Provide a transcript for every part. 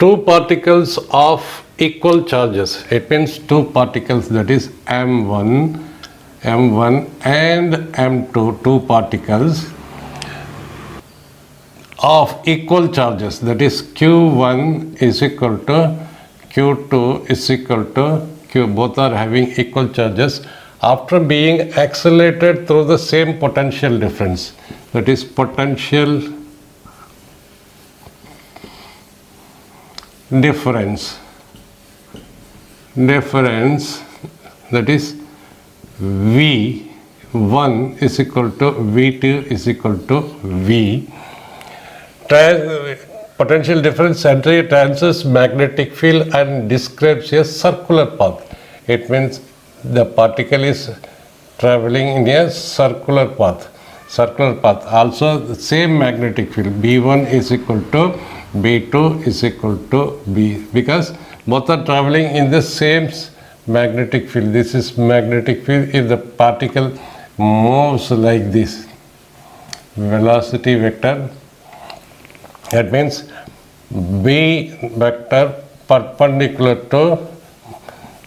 two particles of equal charges. It means two particles, that is M1 and M2, two particles of equal charges, that is Q1 is equal to Q2 is equal to Q, both are having equal charges after being accelerated through the same potential difference, that is potential difference, that is V1 is equal to V2 is equal to V. Potential difference entry transits magnetic field and describes a circular path. It means the particle is traveling in a circular path. Also the same magnetic field, B1 is equal to B2 is equal to B, because both are traveling in the same magnetic field. This is magnetic field. If the particle moves like this, velocity vector, that means B vector perpendicular to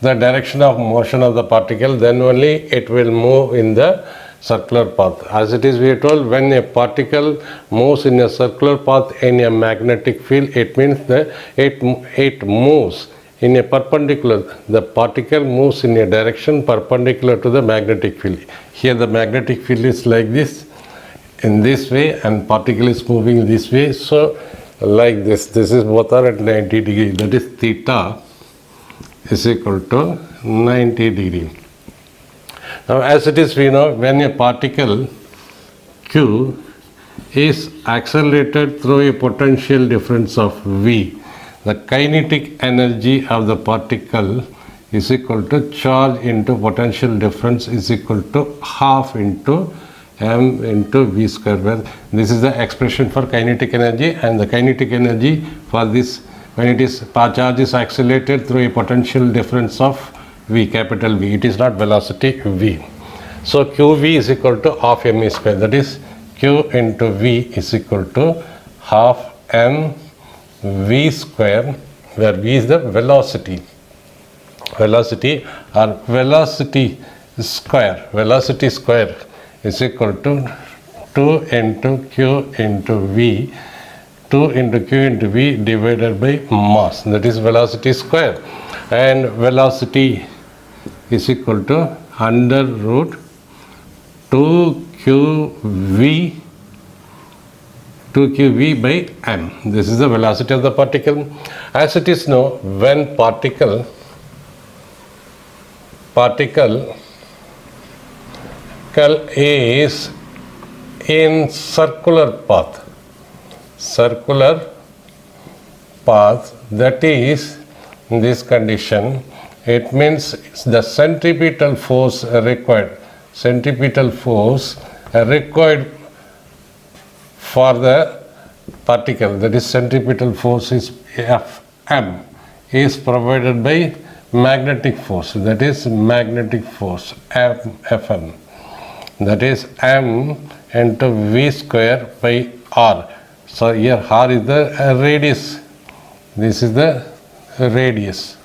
the direction of motion of the particle, then only it will move in the circular path. As it is, we are told, when a particle moves in a circular path in a magnetic field, it means that it moves in a perpendicular. The particle moves in a direction perpendicular to the magnetic field. Here the magnetic field is like this, in this way, and particle is moving this way. So like this is both are at 90 degree, that is theta is equal to 90 degree. Now as it is, we know when a particle Q is accelerated through a potential difference of V, the kinetic energy of the particle is equal to charge into potential difference is equal to half into m into v square, where this is the expression for kinetic energy, and the kinetic energy for this, when it is charge is accelerated through a potential difference of v, capital V, it is not velocity v. So qv is equal to half m square, that is q into v is equal to half m v square, where v is the velocity or velocity square is equal to 2 into q into v, 2 into q into v divided by mass, that is velocity square, and velocity is equal to under root 2qv by m. This is the velocity of the particle. As it is now, when particle is in circular path, that is, in this condition, it means the centripetal force required for the particle, that is centripetal force is Fm, is provided by magnetic force, that is magnetic force Fm, that is m into v square by r. So here r is the radius, this is the radius,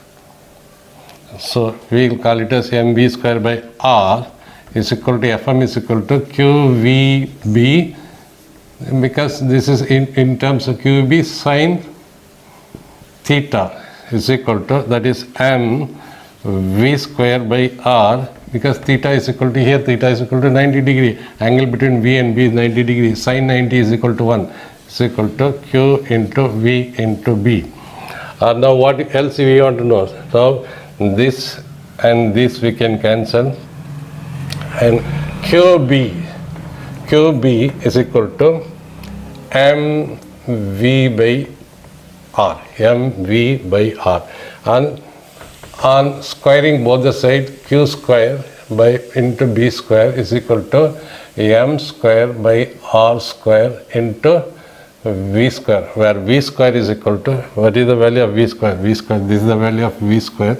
so we will call it as mv square by r is equal to Fm is equal to qvb, because this is in terms of qb sin theta is equal to, that is m v square by r, because theta is equal to, here theta is equal to 90 degree, angle between v and b is 90 degree, sin 90 is equal to 1, is equal to q into v into b. Now what else we want to know? Now this and this we can cancel, and qb is equal to mv by r, and on squaring both the side, q square by into b square is equal to m square by r square into v square, where v square is equal to, what is the value of v square? This is the value of v square.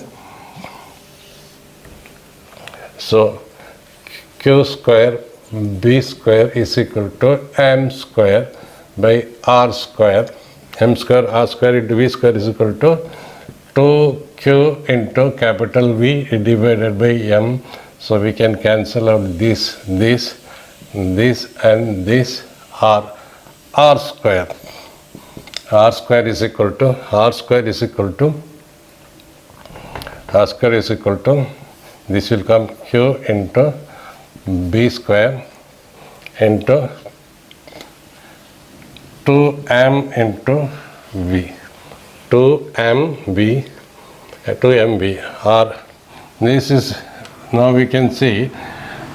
So q square b square is equal to m square by r square m square r square into v square is equal to 2q into capital V divided by m. So we can cancel out this and this r square. R square is equal to this will come q into b square into 2m into v. 2mv or this is, now we can see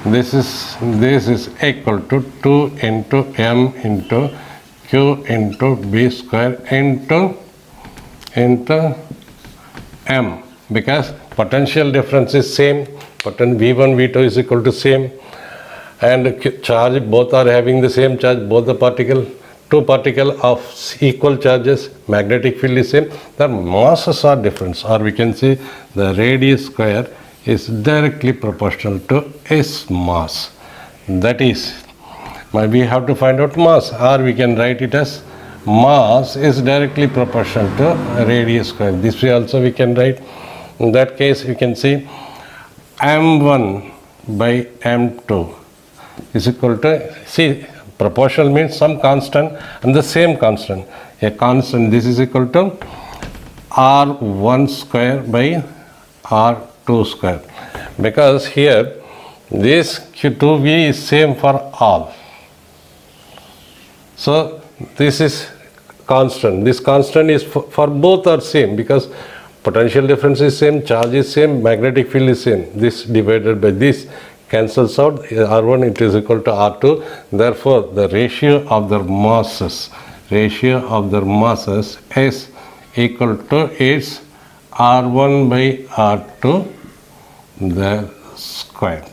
this is equal to 2 into m into q into b square into m, because potential difference is same, v1 v2 is equal to same, and charge, both are having the same charge, both the two particles of equal charges, magnetic field is same, the masses are different, or we can say the radius square is directly proportional to S mass. That is, we have to find out mass, or we can write it as mass is directly proportional to radius square. This way also we can write. In that case you can see m1 by m2 is equal to, see, proportional means some constant and the same constant. A constant, this is equal to r1 square by r2 square, because here this q2v is same for all. So this is constant. This constant is for both are same, because potential difference is same, charge is same, magnetic field is same. This divided by this cancels out, R1 it is equal to R2. Therefore, the ratio of their masses is equal to its R1 by R2 the square.